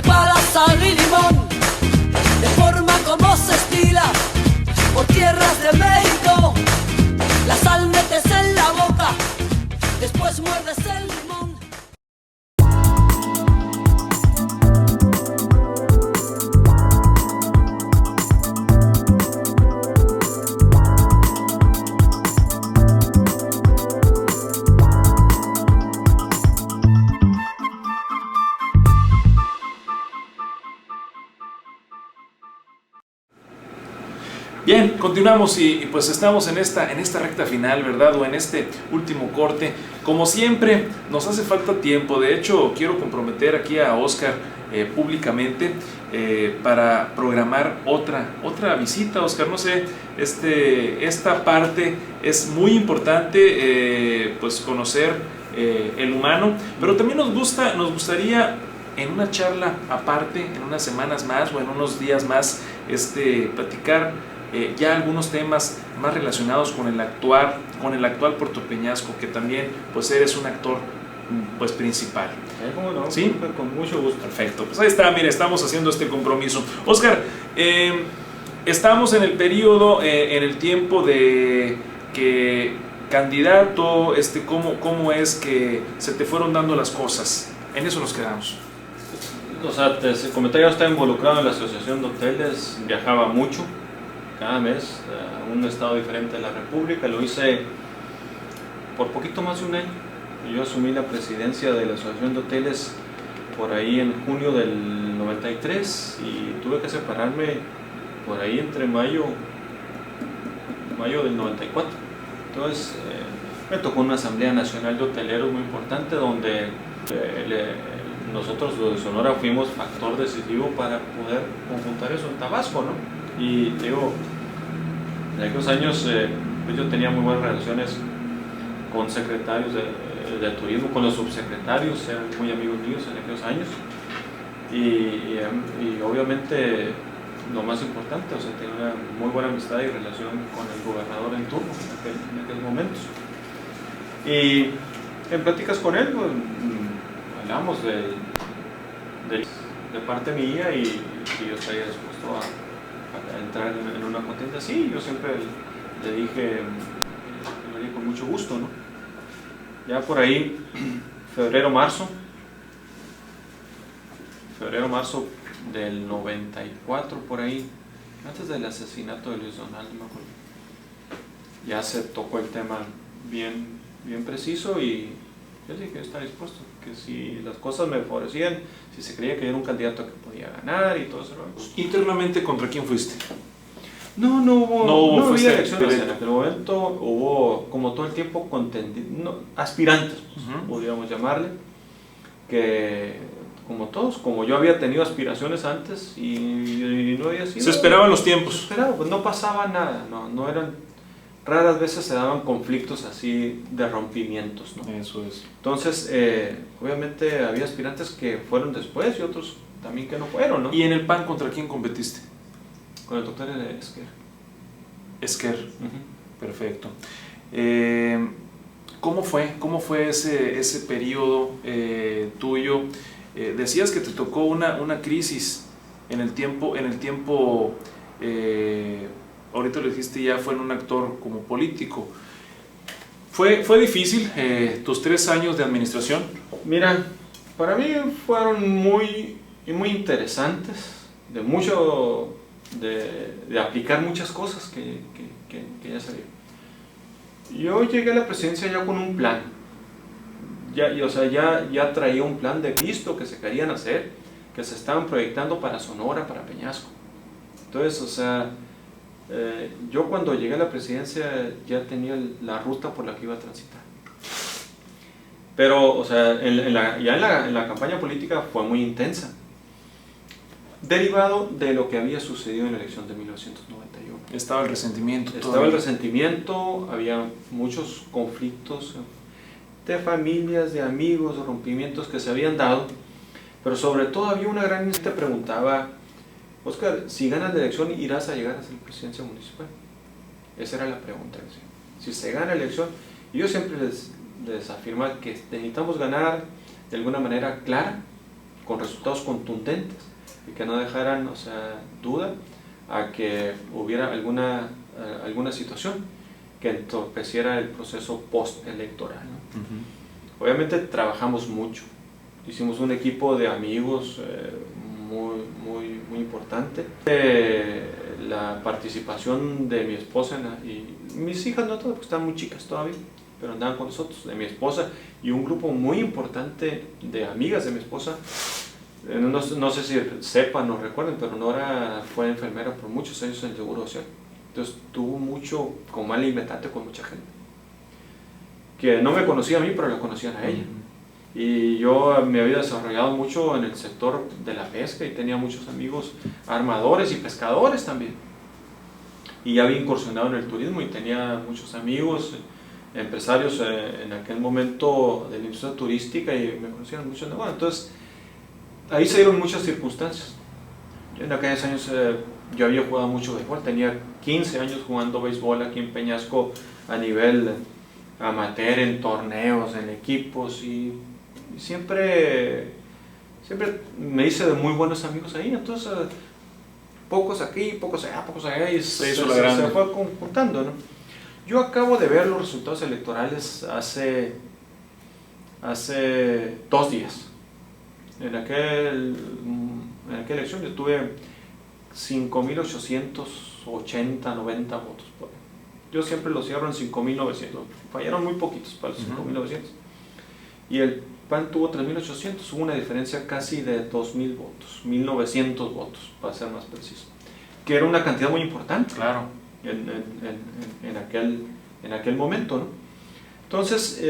para sal y limón, de forma como se estila por tierras de México. La sal metes en la boca, después muerdes el limón. Bien, continuamos y pues estamos en esta recta final, ¿verdad? O en este último corte. Como siempre, nos hace falta tiempo. De hecho, quiero comprometer aquí a Oscar públicamente para programar otra visita. Oscar, no sé, esta parte es muy importante, pues conocer el humano, pero también nos gustaría en una charla aparte, en unas semanas más o en unos días más, platicar ya algunos temas más relacionados con el actual Puerto Peñasco, que también pues eres un actor pues principal. ¿Cómo no? ¿Sí? Con mucho gusto. Perfecto, pues ahí está, mire, estamos haciendo este compromiso. Oscar, estamos en el periodo, en el tiempo de que candidato, ¿cómo es que se te fueron dando las cosas? En eso nos quedamos. O sea, te comenté, yo estaba involucrado en la asociación de hoteles, viajaba mucho, cada mes a un estado diferente de la República. Lo hice por poquito más de un año. Yo asumí la presidencia de la asociación de hoteles por ahí en junio del 93 y tuve que separarme por ahí entre mayo del 94. Entonces me tocó una asamblea nacional de hoteleros muy importante donde nosotros los de Sonora fuimos factor decisivo para poder conjuntar eso en Tabasco, ¿no? Y digo, en aquellos años pues yo tenía muy buenas relaciones con secretarios de turismo, con los subsecretarios, eran muy amigos míos en aquellos años y obviamente lo más importante, o sea, tenía una muy buena amistad y relación con el gobernador en turno en aquellos momentos. Y en pláticas con él, pues, hablamos de parte mía y yo estaría dispuesto a entrar en una contienda. Sí, yo siempre le dije con mucho gusto, ¿no? Ya por ahí, febrero, marzo del 94, por ahí, antes del asesinato de Luis Donaldo, me acuerdo, ya se tocó el tema bien preciso y yo dije que estaba dispuesto, que si las cosas me favorecían, si se creía que yo era un candidato que podía ganar y todo eso. ¿Internamente contra quién fuiste? No hubo había elecciones en aquel momento, hubo como todo el tiempo aspirantes, podríamos llamarle, que como todos, como yo había tenido aspiraciones antes y no había sido... Se esperaban los tiempos. Se esperaba, pues no pasaba nada, no eran... Raras veces se daban conflictos así de rompimientos, ¿no? Eso es. Entonces, obviamente había aspirantes que fueron después y otros también que no fueron, ¿no? ¿Y en el PAN contra quién competiste? Con el doctor Esquer. Esquer, perfecto. ¿Cómo fue ese periodo tuyo? Decías que te tocó una crisis en el tiempo, ahorita lo dijiste, ya fue en un actor como político. ¿Fue difícil tus 3 años de administración? Mira, para mí fueron muy interesantes, de aplicar muchas cosas que ya sabía. Yo llegué a la presidencia ya con un plan, ya traía un plan de visto que se querían hacer, que se estaban proyectando para Sonora, para Peñasco. Entonces, o sea, yo cuando llegué a la presidencia ya tenía la ruta por la que iba a transitar. Pero, o sea, en la campaña política fue muy intensa, derivado de lo que había sucedido en la elección de 1991. Estaba el resentimiento. Había muchos conflictos de familias, de amigos, rompimientos que se habían dado, pero sobre todo había una gran... Te preguntaba, Oscar, si ganas la elección, ¿irás a llegar a ser presidencia municipal? Esa era la pregunta. Si se gana la elección, y yo siempre les afirmaba que necesitamos ganar de alguna manera clara, con resultados contundentes y que no dejaran, o sea, duda a que hubiera alguna situación que entorpeciera el proceso postelectoral, ¿no? Obviamente trabajamos mucho, hicimos un equipo de amigos muy importante. La participación de mi esposa y mis hijas, no todas, porque están muy chicas todavía, pero andaban con nosotros, de mi esposa y un grupo muy importante de amigas de mi esposa. No sé si sepan o recuerden, pero Nora fue enfermera por muchos años en el Seguro Social. Entonces tuvo mucho como mal alimentante con mucha gente que no me conocía a mí, pero la conocían a ella. Y yo me había desarrollado mucho en el sector de la pesca y tenía muchos amigos armadores y pescadores también. Y ya había incursionado en el turismo y tenía muchos amigos empresarios en aquel momento de la industria turística y me conocían mucho. Bueno, entonces ahí se dieron muchas circunstancias. En aquellos años yo había jugado mucho béisbol, tenía 15 años jugando béisbol aquí en Peñasco a nivel amateur, en torneos, en equipos, y siempre me hice de muy buenos amigos ahí. Entonces pocos aquí, pocos allá, y se fue juntando, ¿no? Yo acabo de ver los resultados electorales hace 2 días. En aquella elección yo tuve 5.880, 90 votos por ahí. Yo siempre lo cierro en 5.900, fallaron muy poquitos para los 5.900. Y el PAN tuvo 3.800, hubo una diferencia casi de 2.000 votos, 1.900 votos, para ser más preciso. Que era una cantidad muy importante, claro, en aquel momento, ¿no? Entonces,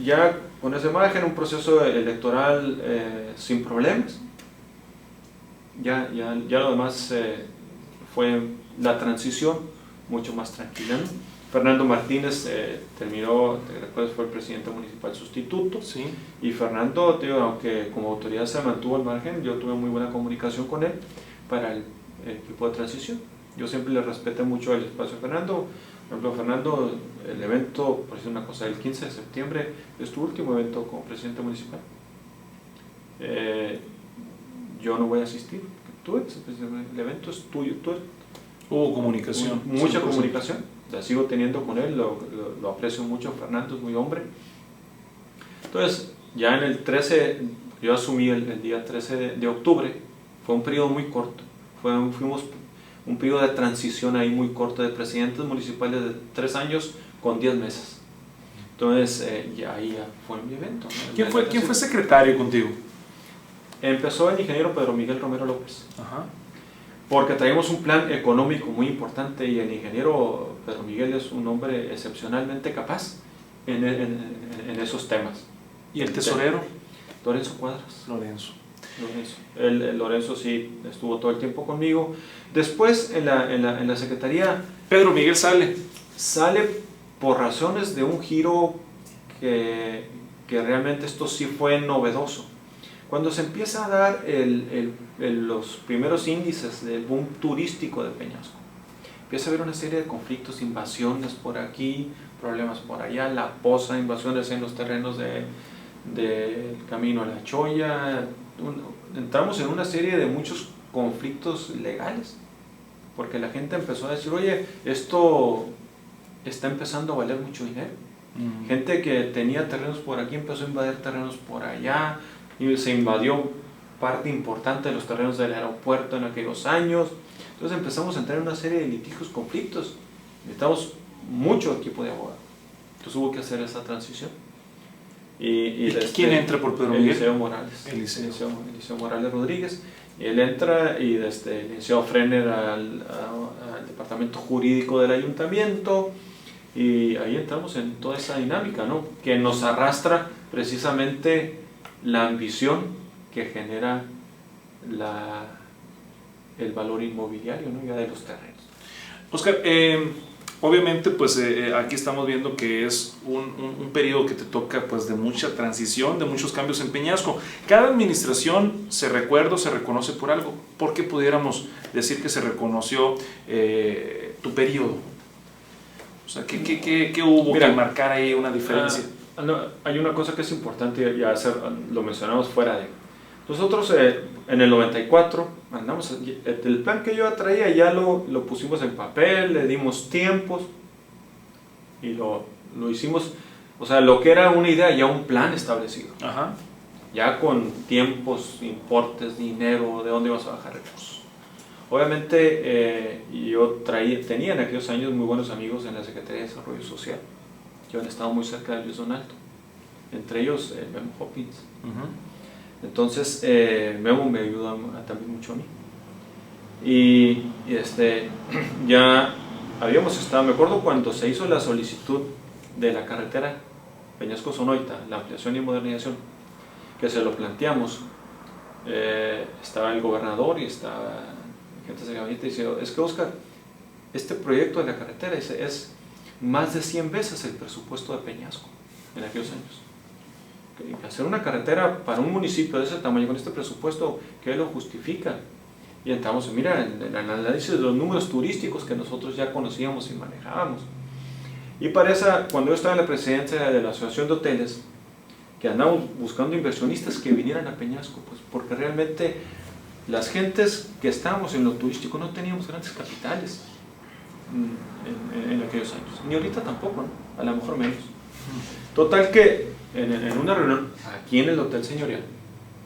ya con esa imagen, un proceso electoral sin problemas. Ya lo demás fue la transición mucho más tranquila, ¿no? Fernando Martínez terminó, te recuerdas, fue el presidente municipal sustituto. Sí. Y Fernando, aunque como autoridad se mantuvo al margen, yo tuve muy buena comunicación con él para el equipo de transición. Yo siempre le respeté mucho el espacio a Fernando. Por ejemplo, Fernando, el evento, por decir una cosa, el 15 de septiembre es tu último evento como presidente municipal. Yo no voy a asistir, el evento es tuyo. Hubo comunicación. Mucha comunicación, la sigo teniendo con él, lo aprecio mucho. Fernando es muy hombre. Entonces, ya en el 13, yo asumí el día 13 de octubre, fue un periodo muy corto, fuimos un periodo de transición ahí muy corto de presidentes municipales de 3 años con 10 meses. Entonces, ahí ya fue mi evento, ¿no? ¿Quién fue secretario contigo? Empezó el ingeniero Pedro Miguel Romero López. Ajá. Porque traímos un plan económico muy importante y el ingeniero Pedro Miguel es un hombre excepcionalmente capaz en esos temas. ¿Y el tesorero? Lorenzo Cuadras. Lorenzo. Lorenzo sí estuvo todo el tiempo conmigo. Después en la secretaría Pedro Miguel sale por razones de un giro que realmente esto sí fue novedoso. Cuando se empieza a dar los primeros índices del boom turístico de Peñasco, empieza a haber una serie de conflictos, invasiones por aquí, problemas por allá, La Poza, invasiones en los terrenos del camino a La Choya. Entramos en una serie de muchos conflictos legales, porque la gente empezó a decir, oye, esto está empezando a valer mucho dinero. Gente que tenía terrenos por aquí empezó a invadir terrenos por allá, y se invadió parte importante de los terrenos del aeropuerto en aquellos años. Entonces empezamos a entrar en una serie de litigios, conflictos. Necesitamos mucho equipo de abogados. Entonces hubo que hacer esa transición. ¿Y quién entra por Pedro Miguel? Eliseo Morales. Eliseo Morales Rodríguez. Él entra y desde el licenciado Frener al departamento jurídico del ayuntamiento, y ahí entramos en toda esa dinámica, ¿no? Que nos arrastra precisamente la ambición que genera el valor inmobiliario, ¿no? Ya de los terrenos. Oscar, obviamente pues aquí estamos viendo que es un periodo que te toca pues de mucha transición, de muchos cambios en Peñasco. Cada administración se reconoce por algo. ¿Por qué pudiéramos decir que se reconoció tu periodo? O sea, ¿qué hubo que marcar ahí una diferencia? Hay una cosa que es importante, ya lo mencionamos fuera de. Nosotros en el 94 andamos, el plan que yo traía ya lo pusimos en papel, le dimos tiempos y lo hicimos, o sea, lo que era una idea, ya un plan establecido. Ajá. Ya con tiempos, importes, dinero, de dónde ibas a bajar recursos. Obviamente yo tenía en aquellos años muy buenos amigos en la Secretaría de Desarrollo Social, que han estado muy cerca de Luis Donaldo, entre ellos Memo Hopkins. Entonces Memo me ayudó también mucho a mí. Y ya habíamos estado, me acuerdo cuando se hizo la solicitud de la carretera Peñasco-Sonoita, la ampliación y modernización, que se lo planteamos, estaba el gobernador y estaba gente de gabinete y dice, es que Oscar, este proyecto de la carretera es más de 100 veces el presupuesto de Peñasco en aquellos años. Que hacer una carretera para un municipio de ese tamaño con este presupuesto, ¿qué lo justifica? Y entramos, mira, en el análisis de los números turísticos que nosotros ya conocíamos y manejábamos. Y para esa, cuando yo estaba en la presidencia de la Asociación de Hoteles, que andábamos buscando inversionistas que vinieran a Peñasco, pues porque realmente las gentes que estábamos en lo turístico no teníamos grandes capitales en aquellos años, ni ahorita tampoco, ¿no? A lo mejor menos. Total que en una reunión aquí en el Hotel Señorial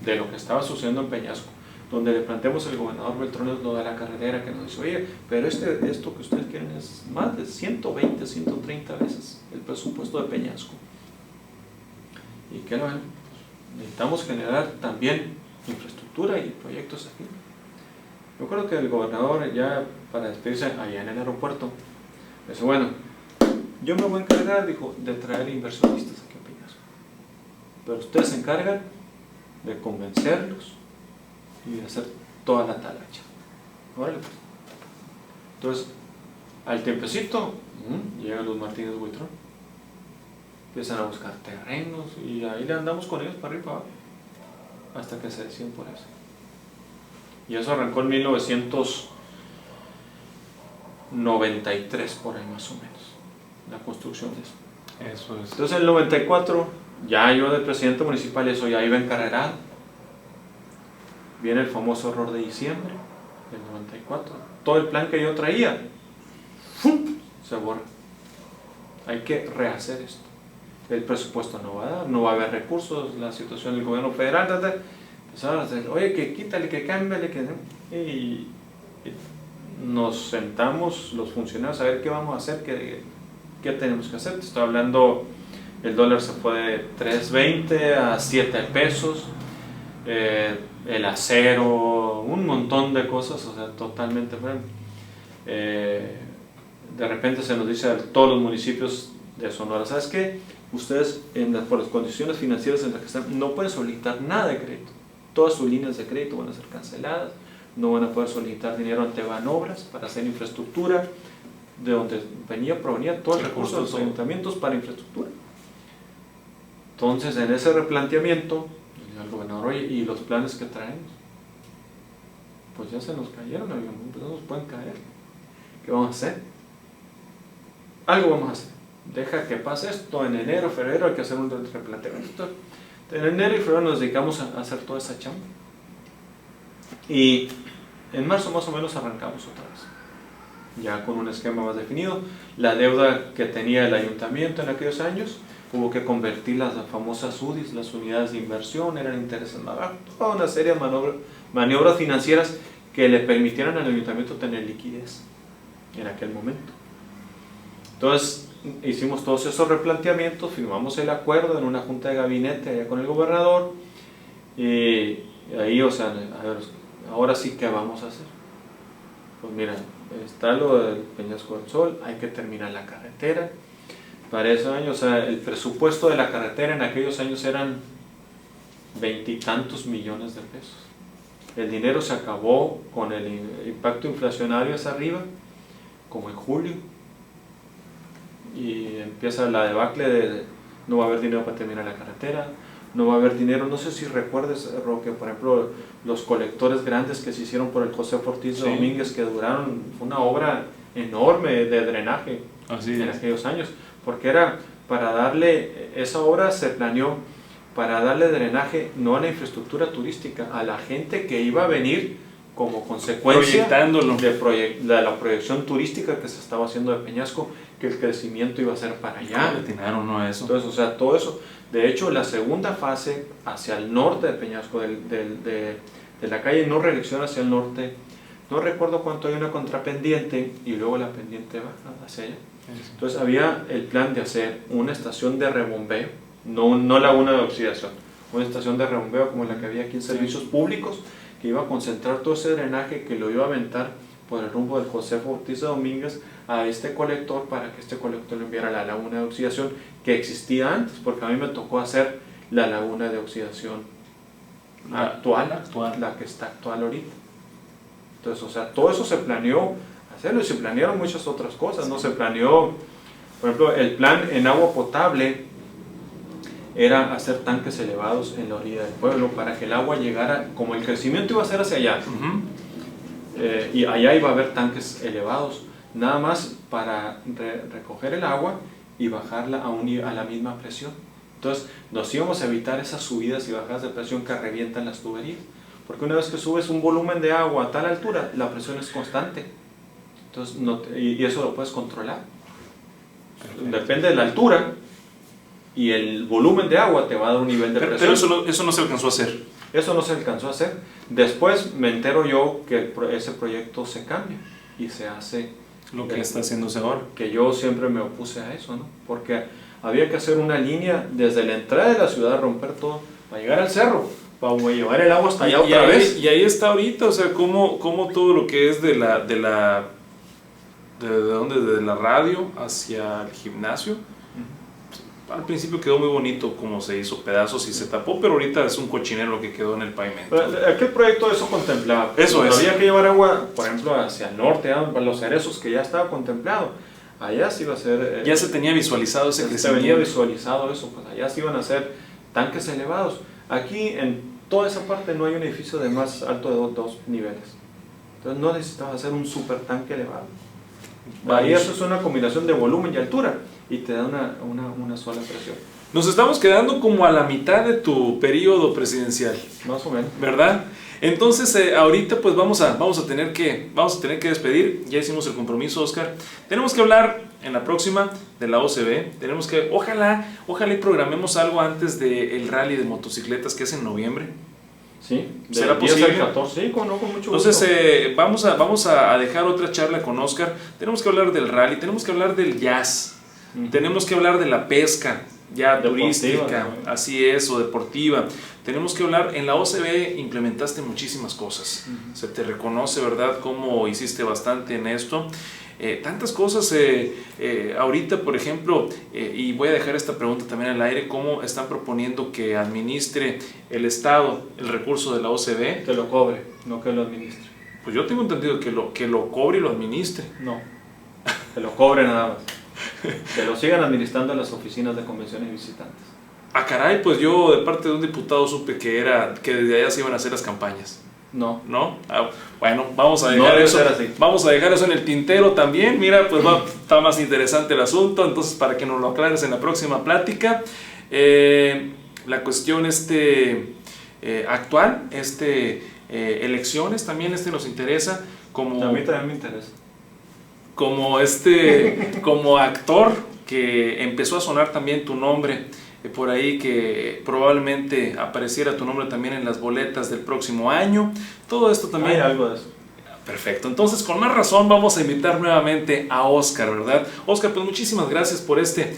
de lo que estaba sucediendo en Peñasco, donde le planteamos al gobernador Beltrones lo de la carretera, que nos dice, oye, pero esto que ustedes quieren es más de 120, 130 veces el presupuesto de Peñasco. ¿Y qué lo ven? Necesitamos generar también infraestructura y proyectos aquí. Yo creo que el gobernador ya para despedirse allá en el aeropuerto, dice, bueno, yo me voy a encargar, dijo, de traer inversionistas aquí a Peñasco, pero ustedes se encargan de convencerlos y de hacer toda la talacha. Órale, pues. Entonces, al tiempecito, llegan los Martínez Buitrón, empiezan a buscar terrenos y ahí le andamos con ellos para arriba y para abajo hasta que se deciden por eso. Y eso arrancó en 1993 por ahí más o menos, la construcción de eso. Eso es. Entonces en el 94 ya yo de presidente municipal eso ya iba encarregado. Viene el famoso error de diciembre del 94, todo el plan que yo traía se borra. Hay que rehacer esto. El presupuesto no va a dar, no va a haber recursos, la situación del gobierno federal, empezaron a decir, oye, que quítale, que cámbiale, y nos sentamos los funcionarios a ver qué vamos a hacer, qué tenemos que hacer. Te estoy hablando, el dólar se fue de 3.20 a 7 pesos, el acero, un montón de cosas, o sea, totalmente de repente se nos dice a todos los municipios de Sonora, ¿sabes qué? Ustedes por las condiciones financieras en las que están no pueden solicitar nada de crédito, todas sus líneas de crédito van a ser canceladas, no van a poder solicitar dinero ante Banobras para hacer infraestructura, de donde provenía todo el recurso de los ayuntamientos para infraestructura. Entonces en ese replanteamiento el gobernador, oye, ¿y los planes que traemos? Pues ya se nos cayeron, no nos pueden caer. ¿Qué vamos a hacer? Algo vamos a hacer. Deja que pase esto, en enero, febrero hay que hacer un replanteamiento. En enero y febrero nos dedicamos a hacer toda esa chamba. Y en marzo más o menos arrancamos otra vez. Ya con un esquema más definido. La deuda que tenía el ayuntamiento en aquellos años, hubo que convertir las famosas UDIs, las unidades de inversión, eran intereses más bajos, toda una serie de maniobras financieras que le permitieran al ayuntamiento tener liquidez en aquel momento. Entonces hicimos todos esos replanteamientos, firmamos el acuerdo en una junta de gabinete allá con el gobernador y ahí, o sea, a ver, ahora sí, ¿qué vamos a hacer? Pues mira, está lo del Peñasco del Sol, hay que terminar la carretera. Para ese año, o sea, el presupuesto de la carretera en aquellos años eran 20 y tantos millones de pesos. El dinero se acabó con el impacto inflacionario hacia arriba, como en julio, y empieza la debacle de no va a haber dinero para terminar la carretera, no va a haber dinero, no sé si recuerdes, Roque, por ejemplo, los colectores grandes que se hicieron por el José Ortiz de Domínguez, que duraron, fue una obra enorme de drenaje en aquellos años, porque era para darle, esa obra se planeó para darle drenaje no a la infraestructura turística, a la gente que iba a venir como consecuencia Proyectándolo. de la proyección turística que se estaba haciendo de Peñasco, que el crecimiento iba a ser para allá. ¿Cómo le atinaron, no, a eso? Entonces, o sea, todo eso. De hecho, la segunda fase hacia el norte de Peñasco, de la calle no reelección hacia el norte, no recuerdo cuánto hay una contrapendiente y luego la pendiente baja hacia allá. Entonces había el plan de hacer una estación de rebombeo, no laguna de oxidación, una estación de rebombeo como la que había aquí en Servicios Públicos, que iba a concentrar todo ese drenaje que lo iba a aventar por el rumbo del Josefo Ortiz de Domínguez a este colector, para que este colector lo enviara a la laguna de oxidación que existía antes, porque a mí me tocó hacer la laguna de oxidación actual, la que está actual ahorita. Entonces, o sea, todo eso se planeó hacerlo, y se planearon muchas otras cosas, ¿no? Se planeó, por ejemplo, el plan en agua potable era hacer tanques elevados en la orilla del pueblo para que el agua llegara, como el crecimiento iba a ser hacia allá, y allá iba a haber tanques elevados, nada más para recoger el agua y bajarla a la misma presión. Entonces nos íbamos a evitar esas subidas y bajadas de presión que revientan las tuberías, porque una vez que subes un volumen de agua a tal altura, la presión es constante. Entonces, y eso lo puedes controlar. Depende de la altura y el volumen de agua te va a dar un nivel de presión. Pero eso no se alcanzó a hacer. Eso no se alcanzó a hacer. Después me entero yo que ese proyecto se cambia y se hace lo que está haciéndose ahora. Que yo siempre me opuse a eso, ¿no? Porque había que hacer una línea desde la entrada de la ciudad, romper todo, para llegar al cerro, para llevar el agua hasta allá otra vez. Y ahí está ahorita, o sea, cómo todo lo que es de la radio hacia el gimnasio. Al principio quedó muy bonito como se hizo pedazos y se tapó, pero ahorita es un cochinero lo que quedó en el pavimento. Aquel proyecto eso contemplaba. Eso es. Había que llevar agua, por ejemplo, hacia el norte, para los cerezos, que ya estaba contemplado. Allá sí iba a ser... ya se tenía visualizado ese crecimiento. Se venía visualizado eso, pues allá sí iban a ser tanques elevados. Aquí en toda esa parte no hay un edificio de más alto de dos niveles. Entonces no necesitabas hacer un super tanque elevado. Ahí eso es una combinación de volumen y altura y te da una sola presión. Nos estamos quedando como a la mitad de tu periodo presidencial. Más o menos. ¿Verdad? Entonces ahorita pues vamos a tener que despedir. Ya hicimos el compromiso, Oscar. Tenemos que hablar en la próxima de la OCB. Tenemos que, ojalá y programemos algo antes del rally de motocicletas que es en noviembre. Sí, ¿será posible? El 14, sí, con mucho gusto. Entonces vamos a dejar otra charla con Oscar. Tenemos que hablar del rally, tenemos que hablar del jazz, tenemos que hablar de la pesca ya deportiva, turística, ¿no? Así es, o deportiva. Tenemos que hablar, en la OCB implementaste muchísimas cosas, se te reconoce, ¿verdad?, cómo hiciste bastante en esto. Tantas cosas, ahorita por ejemplo, y voy a dejar esta pregunta también al aire, ¿cómo están proponiendo que administre el Estado el recurso de la OCB? Que lo cobre, no que lo administre. Pues yo tengo entendido que lo cobre y lo administre. No, que lo cobre nada más. Que lo sigan administrando las oficinas de convenciones y visitantes. Ah, caray, pues yo de parte de un diputado supe que desde allá se iban a hacer las campañas. No. ¿No? Ah, bueno, vamos a dejar eso. Vamos a dejar eso en el tintero también. Mira, pues está más interesante el asunto. Entonces, para que nos lo aclares en la próxima plática. La cuestión actual, elecciones también nos interesa. A mí también me interesa. Como actor que empezó a sonar también tu nombre por ahí, que probablemente apareciera tu nombre también en las boletas del próximo año. Todo esto también. Hay algo de eso. Perfecto, entonces con más razón vamos a invitar nuevamente a Oscar, ¿verdad? Oscar, pues muchísimas gracias por este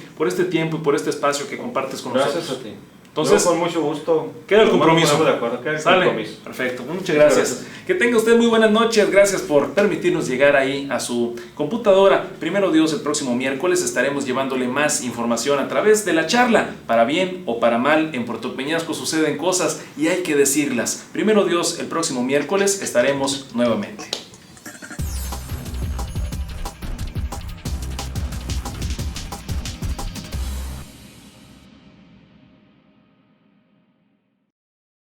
tiempo y por este espacio que compartes con nosotros. Gracias a ti. Entonces, con mucho gusto. Queda el compromiso. De acuerdo, queda el ¿Sale? compromiso. Perfecto, muchas gracias. Que tenga usted muy buenas noches. Gracias por permitirnos llegar ahí a su computadora. Primero Dios, el próximo miércoles estaremos llevándole más información a través de la charla. Para bien o para mal, en Puerto Peñasco suceden cosas y hay que decirlas. Primero Dios, el próximo miércoles estaremos nuevamente.